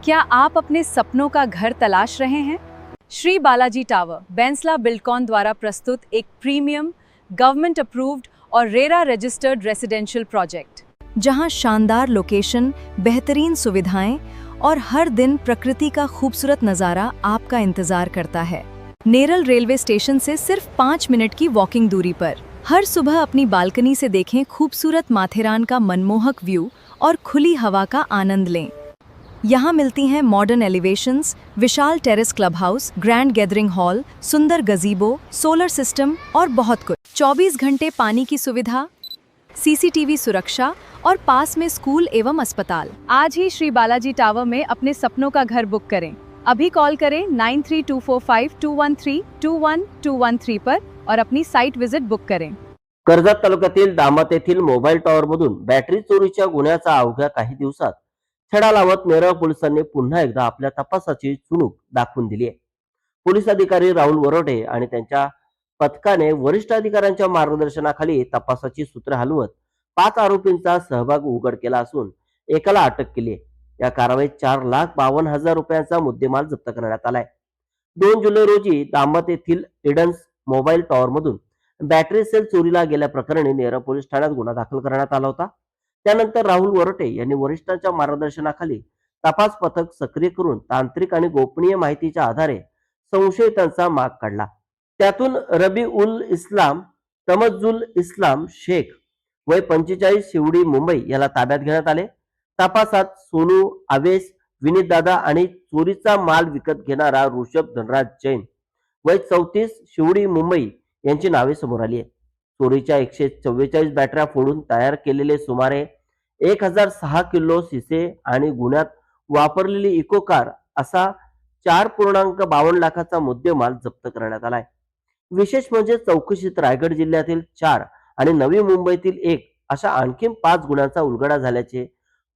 क्या आप अपने सपनों का घर तलाश रहे हैं? श्री बालाजी टावर बैंसला बिल्डकॉन द्वारा प्रस्तुत एक प्रीमियम, गवर्नमेंट अप्रूव्ड और रेरा रजिस्टर्ड रेसिडेंशियल प्रोजेक्ट, जहां शानदार लोकेशन, बेहतरीन सुविधाएं और हर दिन प्रकृति का खूबसूरत नज़ारा आपका इंतजार करता है। नेरल रेलवे स्टेशन से सिर्फ 5 मिनट की वॉकिंग दूरी पर। हर सुबह अपनी बालकनी से देखें खूबसूरत माथेरान का मनमोहक व्यू और खुली हवा का आनंद लें। यहाँ मिलती हैं मॉडर्न एलिवेशंस, विशाल terrace club house, grand gathering hall, सुंदर गजीबो, सोलर सिस्टम और बहुत कुछ। 24 घंटे पानी की सुविधा, सीसीटीवी सुरक्षा और पास में स्कूल एवं अस्पताल। आज ही श्री बालाजी टावर में अपने सपनों का घर बुक करें। अभी कॉल करें 93245213 पर और अपनी साइट विजिट बुक करें। कर्जत तालुक्यातील दामत येथील मोबाईल टॉवरमधून बॅटरी चोरीच्या गुन्ह्याचा अवघ्या काही दिवसात छडा लावत नेरळ पोलिसांनी पुन्हा एकदा आपल्या तपासाची चुणूक दाखवून दिली आहे। पोलीस अधिकारी राहुल वरोटे आणि त्यांच्या पथकाने वरिष्ठ अधिकाऱ्यांच्या मार्गदर्शनाखाली तपासाची सूत्रे हलवत 5 आरोपींचा सहभाग उघड केला असून एकाला अटक केली आहे। या कारवाईत 4,52,000 रुपयांचा मुद्देमाल जप्त करण्यात आलाय। 2 जुलै रोजी दामत येथील इडन्स मोबाईल टॉवरमधून बॅटरी सेल चोरीला गेल्या प्रकरणी नेरळ पोलीस ठाण्यात गुन्हा दाखल करण्यात आला होता। त्यानंतर राहुल वरोटे यांनी वरिष्ठांच्या मार्गदर्शनाखाली तपास पथक सक्रिय करून तांत्रिक आणि गोपनीय माहितीच्या आधारे संशयितांचा माग काढला। त्यातून रबी उल इस्लाम तमज्जुल इस्लाम शेख वय 45 शिवडी मुंबई याला ताब्यात घेण्यात आले। तपासात सोनू आवेश, विनीत दादा आणि चोरीचा माल विकत घेणारा ऋषभ धनराज जैन वय 34 शिवडी मुंबई यांची नावे समोर आली आहे। चोरीच्या 144 बॅटऱ्या फोडून तयार केलेले सुमारे 1006 किलो शिसे आणि गुन्ह्यात वापरलेली इको कार असा 4.52 लाखाचा मुद्देमाल जप्त करण्यात आलाय। विशेष म्हणजे चौकशीत रायगड जिल्ह्यातील 4 आणि नवी मुंबईतील 1 अशा आणखी 5 गुन्ह्यांचा उलगडा झाल्याचे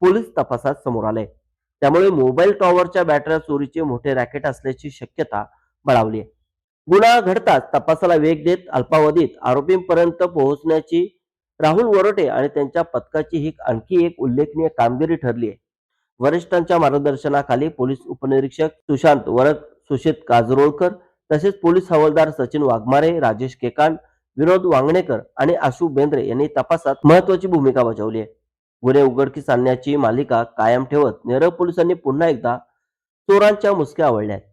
पोलीस तपासात समोर आले। त्यामुळे मोबाईल टॉवरच्या बॅटऱ्या चोरीचे मोठे रॅकेट असल्याची शक्यता बळावली आहे। गुन्हा घडताच तपासाला वेग देत अल्पावधीत आरोपींपर्यंत पोहोचण्याची राहुल वरोटे आणि त्यांच्या पथकाची ही आणखी एक उल्लेखनीय कामगिरी ठरली आहे। वरिष्ठांच्या मार्गदर्शनाखाली पोलीस उपनिरीक्षक सुशांत वरद, सुशीत काजरोळकर तसेच पोलीस हवालदार सचिन वाघमारे, राजेश केकान, विनोद वांगणेकर आणि आशु बेंद्रे यांनी तपासात महत्वाची भूमिका बजावली आहे। गुन्हे उघडकीस आणण्याची मालिका कायम ठेवत नेरळ पोलिसांनी पुन्हा एकदा चोरांच्या मुसक्या आवळल्या आहेत।